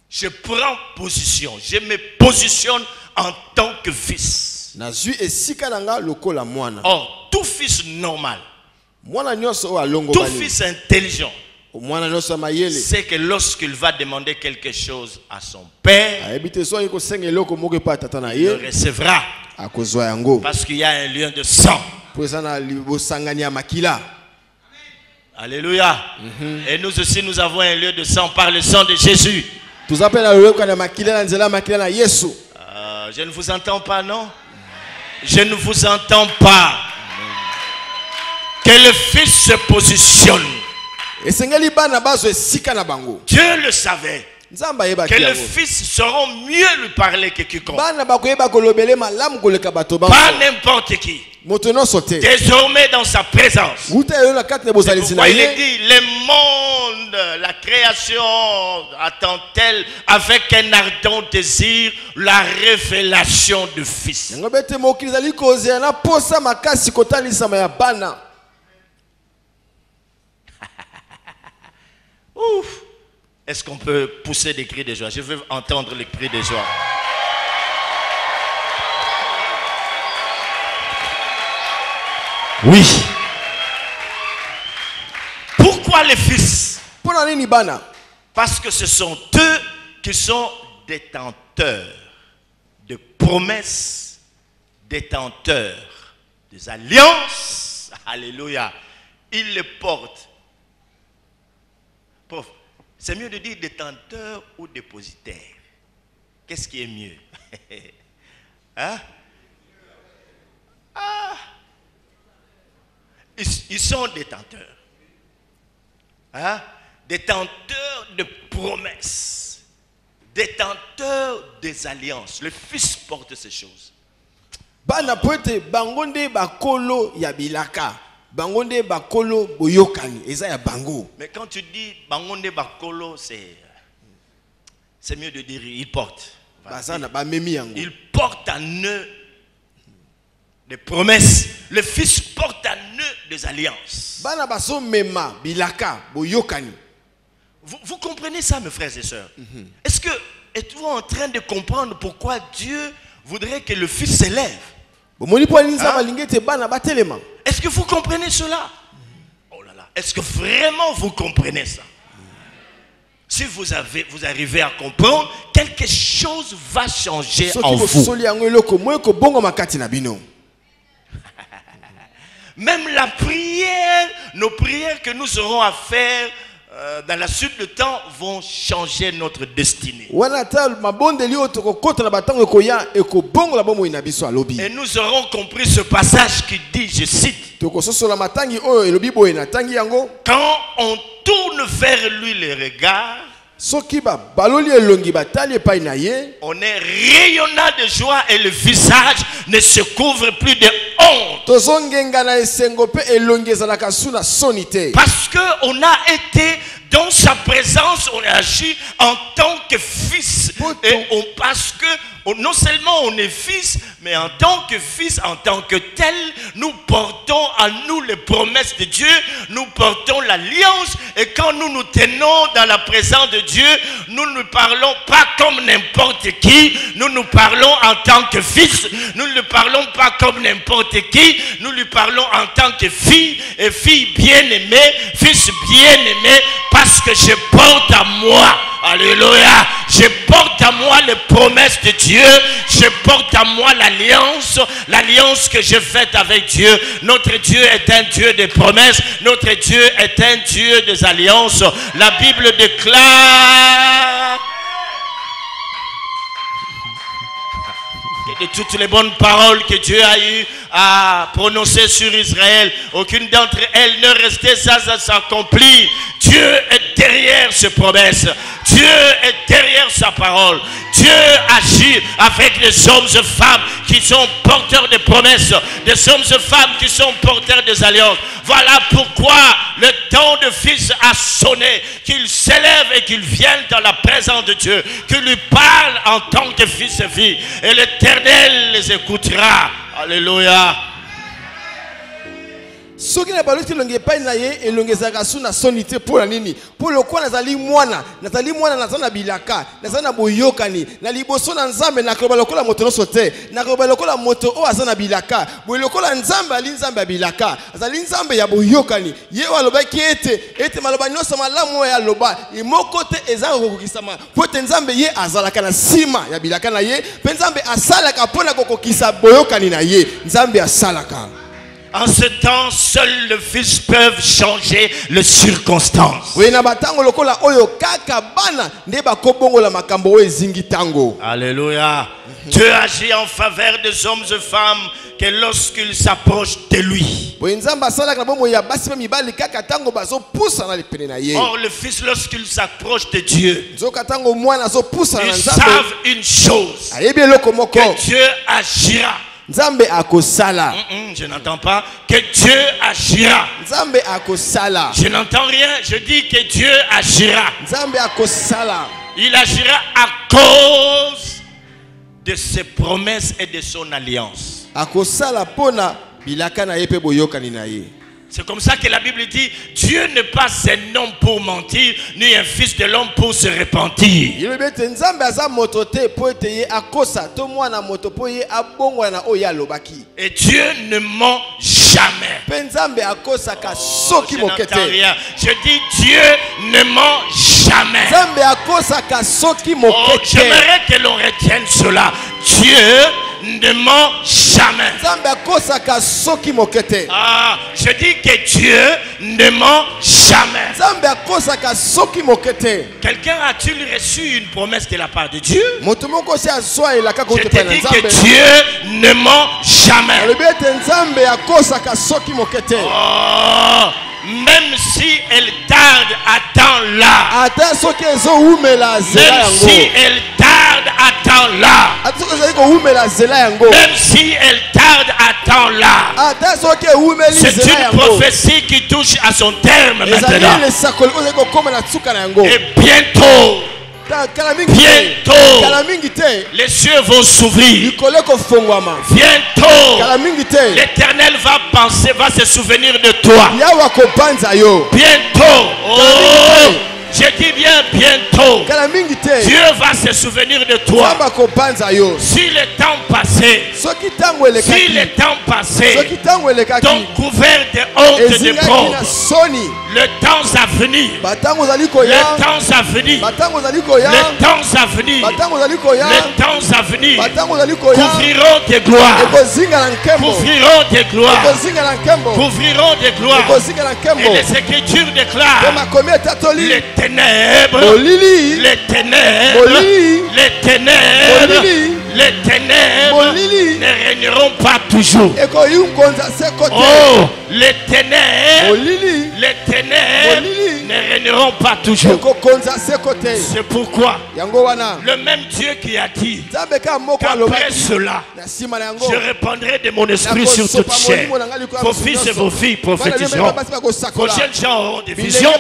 Je prends position, je me positionne en tant que fils. Or, tout fils normal, tout fils intelligent, c'est que lorsqu'il va demander quelque chose à son père, il le recevra. Parce qu'il y a un lien de sang. Alléluia. Et nous aussi, nous avons un lien de sang par le sang de Jésus. Je ne vous entends pas, non? Je ne vous entends pas. Que le Fils se positionne. Dieu le savait. Que les fils sauront mieux lui parler que quiconque. Pas n'importe qui. Désormais dans sa présence. Vous voyez, il dit, le monde, la création attend-elle avec un ardent désir la révélation du Fils. Ouf. Est-ce qu'on peut pousser des cris de joie? Je veux entendre les cris de joie. Oui. Pourquoi les fils? Parce que ce sont eux qui sont détenteurs de promesses, détenteurs des alliances Alléluia. Il les porte. Prof, c'est mieux de dire détenteur ou dépositaire. Qu'est-ce qui est mieux? Hein? Ah. Ils sont détenteurs. Hein? Détenteurs de promesses. Détenteurs des alliances. Le Fils porte ces choses. Bana poete bangonde bakolo ya bilaka. Bangonde bakolo boyokani. Eza ya bango. Mais quand tu dis bangonde bakolo, c'est mieux de dire il porte. Ils portent en eux des promesses. Le Fils porte en eux des alliances. Vous comprenez ça, mes frères et sœurs? Êtes-vous en train de comprendre pourquoi Dieu voudrait que le Fils s'élève? Est-ce que vous comprenez cela? Oh là là, est-ce que vraiment vous comprenez ça? Si vous arrivez à comprendre, quelque chose va changer en vous. Même la prière, nos prières que nous aurons à faire dans la suite du temps vont changer notre destinée. Et nous aurons compris ce passage qui dit, je cite, quand on tourne vers lui les regards, on est rayonnant de joie et le visage ne se couvre plus de honte. Parce qu'on a été dans sa présence, on agit en tant que fils. Et parce que non seulement on est fils, mais en tant que fils, en tant que tel, nous portons en nous les promesses de Dieu, nous portons l'alliance, et quand nous nous tenons dans la présence de Dieu, nous ne parlons pas comme n'importe qui, nous nous parlons en tant que fils, nous ne parlons pas comme n'importe qui, nous lui parlons en tant que fille, et fille bien-aimée, fils bien-aimé, parce que je porte à moi, alléluia, je porte à moi les promesses de Dieu, je porte à moi l'alliance que j'ai faite avec Dieu. Notre Dieu est un Dieu des promesses, notre Dieu est un Dieu des alliances. La Bible déclare que de toutes les bonnes paroles que Dieu a eu à prononcer sur Israël, aucune d'entre elles ne restait sans s'accomplir. Dieu est derrière ses promesses. Dieu est derrière sa parole. Dieu agit avec les hommes et femmes qui sont porteurs de promesses, des hommes et femmes qui sont porteurs des alliances. Voilà pourquoi le temps de fils a sonné, qu'il s'élève et qu'il vienne dans la présence de Dieu, qu'il lui parle en tant que fils et fille, et l'Éternel les écoutera. Alléluia. Soki na baloki longe pai na ye elongezaka su na sonité pour la nini pour le quoi nazali mwana nazana bilaka nazana boyokani na liboso na nzambe na koba lokola moto no sote na koba lokola moto o azana bilaka boy lokola nzambe ali nzambe ya bilaka azali nzambe ya boyokani ye waloba ete maloba nyonso malamu ya loba imoko te ezanga kokokisama pote nzambe ye azalaka na sima ya bilaka na ye pe nzambe asalaka pona kokokisa boyokani na ye nzambe asalaka. En ce temps, seul le Fils peut changer les circonstances. Alléluia. Dieu agit en faveur des hommes et femmes que lorsqu'ils s'approchent de lui. Or, le Fils, lorsqu'il s'approche de Dieu, ils savent une chose, que Dieu agira. Nzambe akosala. Je n'entends pas que Dieu agira. Nzambe akosala. Je n'entends rien, je dis que Dieu agira. Nzambe akosala. Il agira à cause de ses promesses et de son alliance. Akosala pona bilaka na ye pe boyokani na ye. C'est comme ça que la Bible dit, Dieu n'est pas un homme pour mentir, ni un fils de l'homme pour se repentir. Et Dieu ne ment jamais. Oh, je n'entends rien. Je dis Dieu ne ment jamais. Oh, j'aimerais que l'on retienne cela. Dieu ne ment jamais. nzambe akosaka soki moke te. Ah, je dis que Dieu ne ment jamais. nzambe akosaka soki moke te. Quelqu'un a-t-il reçu une promesse de la part de Dieu? moto moko si azwa elaka Je kote te pa na dis que nzambe. Dieu ne ment jamais. alobi ete nzambe akosaka soki moke te. Oh, même si elle tarde, attends-la. ata soki ezowumela nzela Même yango. si elle tarde, attends-la. ata soki ezali kowumela nzela yango. Même si elle tarde, attends-la. ata soki ewumeli C'est nzela une yango. prophétie qui touche à son terme ezali maintenant. lesakoli oyo ezali kokoma na tsuka na yango. Et bientôt, kala mingi te. bientôt, kala mingi te. les cieux vont s'ouvrir. likolo ekofongwama. Bientôt, kala mingi te. l'Éternel va penser, va se souvenir de toi. yawe akopanza yo. Bientôt, oh, je dis bien bientôt, kala mingi te. Dieu va se souvenir de toi. nzambe akopanza yo. Si le temps passé, soki ntango si elekaki. le temps passé, soki ntango elekaki. ton couvert de honte de ezingaki pauvre, na soni. le temps à venir, batango ozali le koya. temps à venir, batango ozali koya. le temps à venir, batango ozali koya. le temps à venir, batango ozali koya. couvriront tes gloires, ekozinga na nkembo. couvriront tes gloires, ekozinga na nkembo. couvriront tes gloires. ekozinga na Et nkembo. les Écritures mpe déclarent makomi etatoli. les ténèbres, molili. les ténèbres, molili. les ténèbres, molili. les ténèbres molili. ne régneront pas toujours. ekoyunkonza seko te. Oh, les ténèbres, molili. les ténèbres molili. ne régneront pas toujours. ekokonza seko te. C'est pourquoi yango wana. le même Dieu qui a dit nzambe ka moko qu'après alobaki. cela, na nsima na yango. je répandrai de mon esprit sur toute chair. Vos fils et vos filles prophétiseront. Vos jeunes gens auront des visions.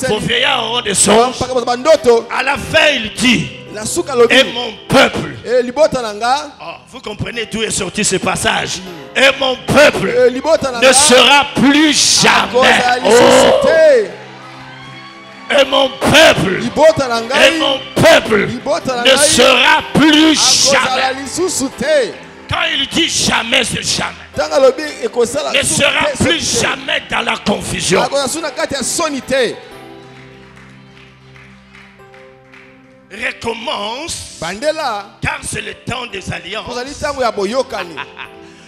Vos vieillards auront des songes. bandoto. À la fin, il dit, na suka lobi. et mon peuple. libota na nga. Oh, vous comprenez d'où est sorti ce passage. Et mon peuple libota na ne nga. sera plus jamais. akozala Oh, lisusu te. et mon peuple, libota na et ngai. mon peuple libota na ne ngai. sera plus akozala jamais. lisusu te. Quand il dit jamais, c'est jamais. ntango alobi ekosala Ne lisusu sera te, plus soki te. jamais dans la confusion. akozala su na kati ya soni te. Recommence, bandela. car c'est le temps des alliances. kozali ntango ya boyokani.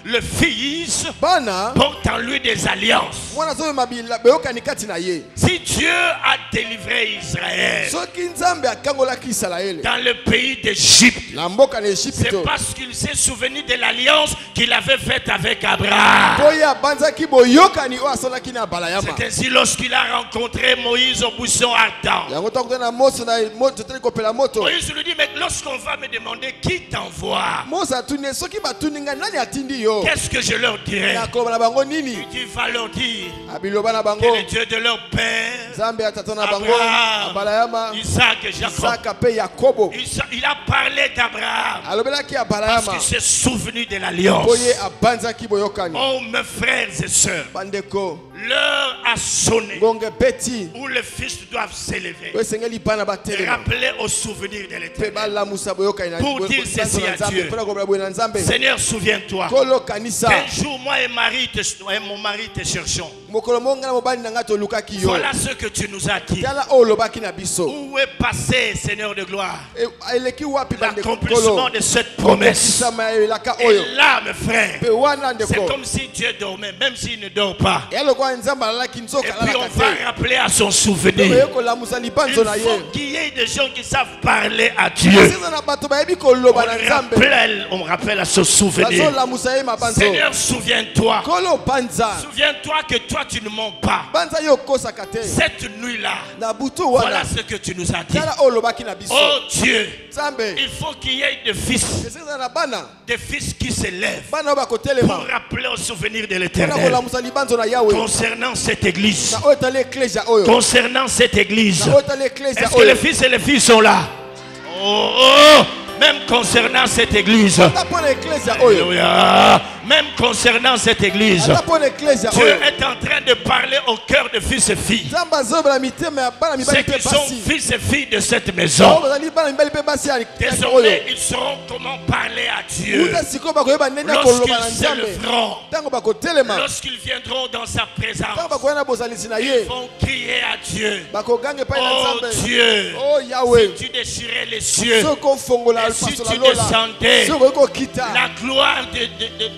Le Fils bana. porte en lui des alliances. mwana azomema boyokani kati na ye. Si Dieu a délivré Israël soki nzambe akangolaki isalaele. dans le pays d'Égypte, na mboka na c'est Ejipito. parce qu'il s'est souvenu de l'alliance qu'il avait faite avec Abraham. po ye abanzaki boyokani oyo asalaki na balayama. C'est ainsi lorsqu'il a rencontré Moïse au buisson ardent. yango ntango na moso na moto totali kopela moto. Moïse lui dit, mais lorsqu'on va me demander qui t'envoie, moso atuni soki batuni ngai nani atindi yo. qu'est-ce que je leur dirai? nakoloba na bango nini. Il dit, va leur dire abiloba na que bango. le Dieu de leur père, nzambe ya tata na bango. Abraham, abalayama. Isaac et Jacob, isaka mpe yakobo. il a parlé d'Abraham alobelaki ya parce balayama. qu'il s'est souvenu de l'alliance. po ye abanzaki boyokani. Oh mes frères et sœurs, bandeko. l'heure a sonné ngonge beti. où les fils doivent s'élever, oyo esengeli bana batelema. rappeler au souvenir de mpe l'Éternel. balamusa boyokani na Pour dire ceci à Dieu. mpona koloba boye na nzambe. Seigneur, souviens-toi kolo kanisa. qu'un jour moi et mon mari te cherchons. mokolo mo ngai na mobali na ngai tolukaki yo. Voilà ce que tu nous as dit. tala oyo olobaki na biso. Où est passé, Seigneur de gloire, eleki wapi bandeko l'accomplissement kolo. de cette promesse? kokokisama ya elaka oyo. Et là, mes frères, mpe wana c'est ndeko. comme si Dieu dormait, même s'il ne dort pas. ya lokola nzambe alalaki Et nzoka puis on alalaka va te. rappeler à son oye souvenir. kolamusa Il libanzo na ye. faut qu'il y ait des gens qui savent parler à Dieu. seza na bato bayebi koloba na nzambe. On rappelle à son souvenir. bazolamusa ye mabanzo. Seigneur, souviens-toi. kolo panza. Souviens-toi que toi tu ne mens pas. banza yo okosaka te. Cette nuit-là, na butu voilà wana. ce que tu nous as dit. tala oyo olobaki na biso. Oh Dieu, nzambe. il faut qu'il y ait des fils eseza na bana. qui se lèvent bana oyo bakotelema. pour rappeler au souvenir de mpona l'Éternel kolamusa libanzo na yawe. concernant cette église. na oyo etali eklesia oyo. Concernant cette église. na oyo etali eklesia Est-ce que les oyo. fils et les filles sont là? Oh, oh, même concernant cette église. ata mpona eklesia oyo. Alléluia. Même concernant cette église, ata mpo na eklesia Dieu oyo est en train de parler au cœur de fils et filles. nzambe azobela mitema ya bana mibali Ceux mpe qui sont basi fils et filles de cette oyo maison, bazali bana mibali mpe basi ya oyo désormais ils sauront comment parler à Dieu. uta sikoyo bakoyeba ndenge ya koloba na Lorsqu'ils nzambe s'élèveront, ntango bakotelema lorsqu'ils viendront dans sa ntango présence, bakoya na bozalisi na ils ye vont crier à Dieu. bakoganga epai na Oh nzambe Dieu, o yawe si tu déchirais les cieux, soki ofongola et si lipaso tu na lola descendais, soki okoki kokita la gloire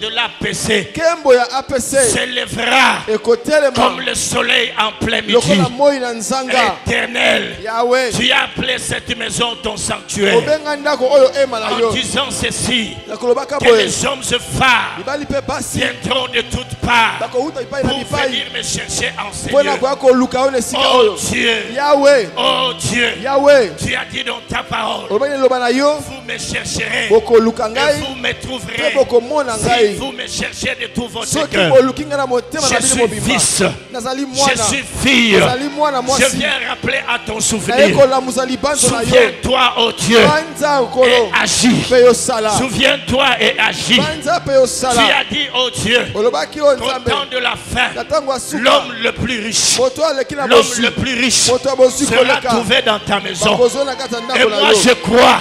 de l'APC nkembo ya apc s'élèvera ekotelema comme le soleil en plein midi. lokola moi na nzanga Éternel, yawe tu as appelé cette maison ton sanctuaire. obenga ndako oyo ema na En yo disant ceci, nakolobaka que boye les hommes phares mibali mpe basi viendront de toutes parts bakouta epai na pour bipai venir me chercher en mpo na Seigneur. koya koluka oyo na esika Oh oyo Dieu, yawe oh Dieu, yawe tu as dit dans ta parole, olobaki eloba na yo vous me chercherez bokoluka et ngai vous me mpe trouverez. bokomona Si ngai vous me cherchez de tout votre soki cœur, boluki ngai na motema na je bino suis mobimba fils, nazali je mwana suis fille. nazali mwana Je mwasi viens rappeler à ton naye souvenir. kolamusa libanzo na yo Souviens-toi, oh Dieu, banza et nkolo agis. mpe yosala Souviens-toi et agis. banza mpe Tu yosala as dit, oh Dieu, olobaki oyo qu'au nzambe temps de la fin, na ntango ya suka l'homme le plus riche, moto aleki na l'homme bosu le plus riche moto ya bosu sera koleka trouvé dans ta maison. bakozwa na kati ya Et ndako na moi yo je crois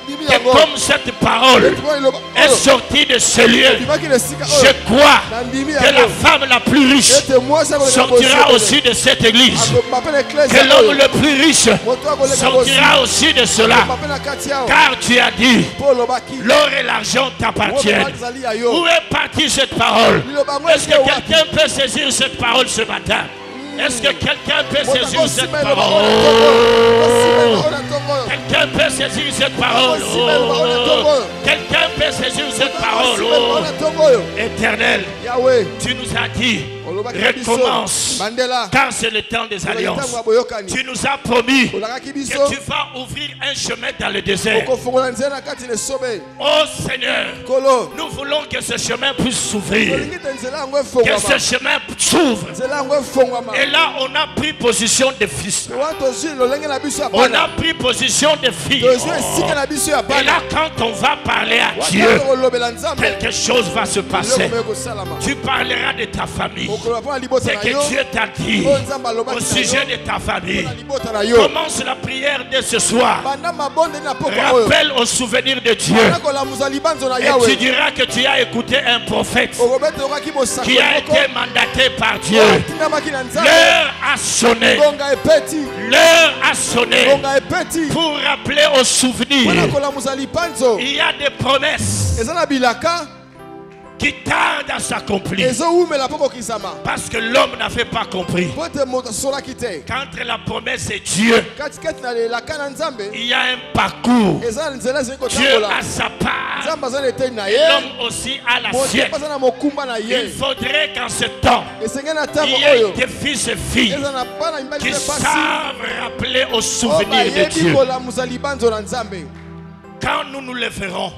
Bibi que yango comme cette parole etima iloba est oyo sortie de ce lieu, ebimaki na esika je oyo crois na ndimi que la yango femme la plus riche ete mwasi akoleka bosu sortira aussi de cette église. mape na Que eklesia l'homme oyo le plus riche moto akoleka bosu sortira aussi de cela. mape na kati yao Car tu as dit, mpo olobaki l'or et l'argent t'appartiennent. ezali ya yo Où est partie cette parole? liloba yango Est-ce que eke wapi quelqu'un peut saisir cette parole ce matin? Est-ce que quelqu'un peut moto saisir cette akosima eloba parole? oyo na ntongo oyo Quelqu'un peut saisir cette parole? Quelqu'un peut saisir cette parole? na ntongo oyo Éternel, yawe tu nous as dit, olobaki na biso recommence, bandela car c'est le temps des ntango alliances. ya boyokani Tu nous as promis olakaki que biso tu vas ouvrir un chemin dans le désert. okofongola nzela na kati na esobe Oh Seigneur, kolo nous voulons que ce chemin puisse s'ouvrir. olingi te nzela yango Que ce efongwama chemin s'ouvre. nzela yango efongwama Et là, on a pris position de fils. towa tozwi lolenge na biso ya On a bana pris position de filles. tozwi esika na biso ya Et bana là, quand on va parler à Dieu, wakati kolobela nzambe quelque chose va se passer. eloko moyo kosalama Tu parleras de ta famille. okoloba mpo na libota C'est na que yo Dieu t'a dit oyo nzambe au alobaki na sujet yo de ta famille. mpo na libota na yo Commence la prière dès ce soir. banda mabondeli na pokwa oyo Rappelle au souvenir de Dieu. banda kolamusa libanzo na Et tu yawe diras que tu as écouté un prophète okobete okaki qui bosakoli a moko été mandaté par Dieu. oyo atindamaki na nzambe L'heure a sonné. ngonga epeti L'heure a sonné ngonga epeti pour rappeler au mpona souvenir. kolamusa libanzo Il y a des promesses eza na bilaka qui tardent à s'accomplir ezowumela mpo kokisama parce que l'homme n'avait pas compris. po ete moto asolaki te Qu'entre la promesse et Dieu, katikati na elaka na nzambe il y a un parcours. eza na nzela ezali Dieu kotambola a sa part. nzambe aza na eteni na Et ye l'homme aussi a la moto sienne. mpe aza na mokumba na Il ye faudrait qu'en ce temps, esengeli na il ntango y ait oyo des fils et filles eza na bana mibali qui mpe pasi savent rappeler au oyo souvenir de bayebi Dieu. kolamusa libanzo na nzambe Quand nous nous lèverons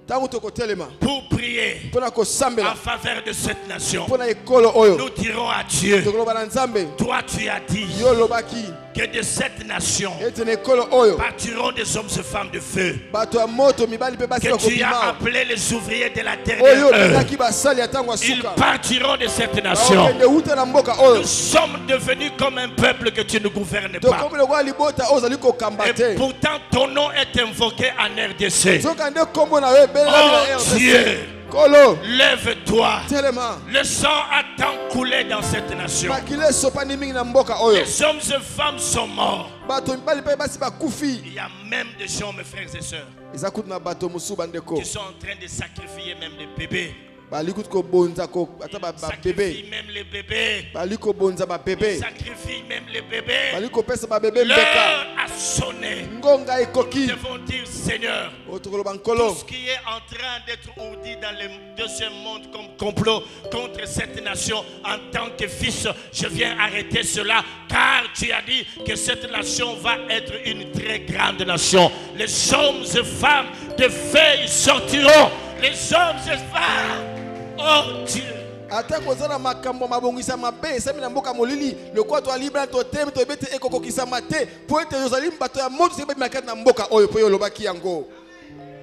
ntango tokotelema pour prier mpo na en kosambela faveur de cette nation, mpo na ekolo oyo nous dirons à Dieu, tokoloba na nzambe toi tu as dit yo olobaki que de cette nation ete na ekolo oyo partiront des hommes et femmes de feu, bato ya moto mibali mpe basi que tu as bakobima appelé les ouvriers de la oyo dernière heure. olingaki basali ya ntango ya Ils suka partiront de cette nation. bakokende wuta na mboka oyo Nous sommes devenus comme un peuple que tu ne gouvernes pas. tokomi lokola libota oyo ozali kokamba Et te pourtant ton nom est invoqué en RDC. soka nde nkombo na yo ebelelami na Oh rdc Dieu, kolo lève-toi. telema Le sang a tant coulé dans cette nation. makili esopani mingi na mboka oyo Les hommes et femmes sont morts. bato mibali mpe basi bakufi Il y a même des gens, mes frères et sœurs, eza kutu na bato mosusu bandeko qui sont en train de sacrifier même les bébés. bali kutu kobonza ata Ils babebe sacrifient même les bébés. bali kobonza Ils babebe sacrifient même les bébés. bali kopesa babebe mbeka L'heure a sonné. ngonga Nous ekoki devons dire, Seigneur, oyo tokoloba tout nkolo ce qui est en train d'être ourdi dans le deuxième monde comme complot contre cette nation, en tant que fils, je viens arrêter cela, car tu as dit que cette nation va être une très grande nation. Les hommes et femmes de feu ils sortiront. Les hommes et femmes, oh Dieu, ata koza na makambo mabongisa mabe esami na mboka molili lokola toalibra totemi toyebi ete ekokokisama te mpo ete yozali bato ya moto soki babimaka na mboka oyo mpo yo olobaki yango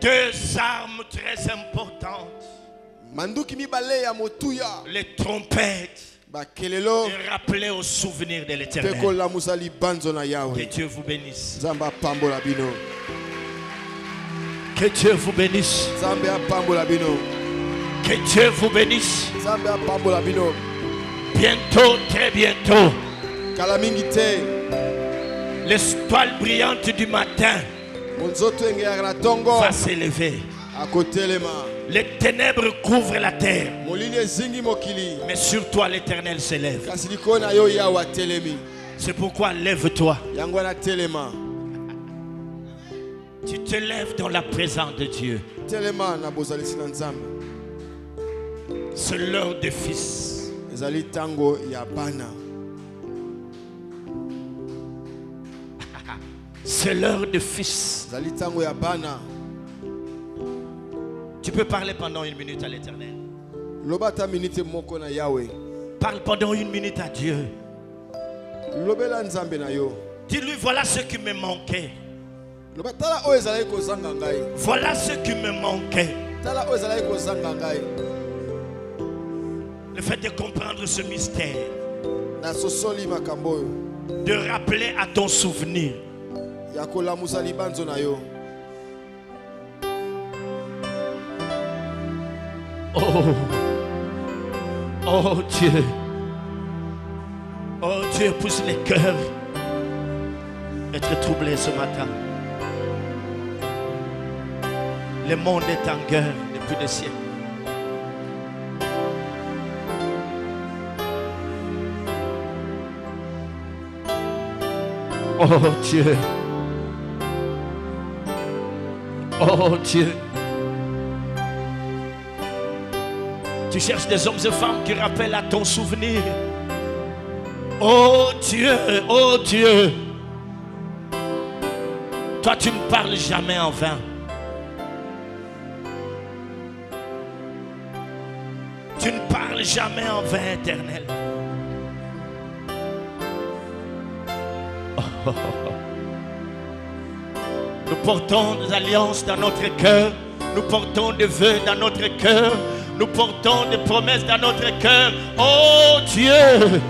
deux armes très importantes manduki mibale ya motuya les trompettes, bakelelo et rappeler au souvenir de l'Éternel. tekola musali banzo na Que Yahweh. Dieu vous bénisse. Zamba pambola bino. Que Dieu vous bénisse. Zambe pambola bino. Que Dieu vous bénisse. Zambe pambola bino. Bientôt, très bientôt, Kala mingi te. l'étoile brillante du matin Monzoto engeyaka na tongo. va s'élever. Akotelema. Les ténèbres couvrent la terre, Molini ezingi mokili. mais sur toi l'Éternel s'élève. Kasi likolo na yo Yahweh telemi. C'est pourquoi lève-toi. Yango na telema. Tu te lèves dans la présence de Dieu. Telema na bozalisi na Nzambe. C'est l'heure des fils. Ezali tango ya bana. C'est l'heure des fils. Ezali tango ya bana. Tu peux parler pendant 1 minute à l'Éternel. Lobata minute moko na Yahweh. Parle pendant 1 minute à Dieu. Lobela Nzambe na yo. Dis-lui, voilà ce qui me manquait. Lobata oyo ezali kozanga ngai. Voilà ce qui me manquait. Tala oyo ezali kozanga ngai. Le fait de comprendre ce mystère, Na sosoli makambo oyo. de rappeler à ton souvenir. Ya kolamusa libanzo na yo. Oh, oh Dieu. Oh Dieu, pousse les cœurs être troublés ce matin. Le monde est en guerre depuis des siècles. Oh Dieu. Oh Dieu. Tu cherches des hommes et femmes qui rappellent à ton souvenir. Oh Dieu, oh Dieu. Toi, tu ne parles jamais en vain. Tu ne parles jamais en vain, Éternel. Oh. Nous portons des alliances dans notre cœur. Nous portons des vœux dans notre cœur. Nous portons des promesses dans notre cœur. Oh Dieu.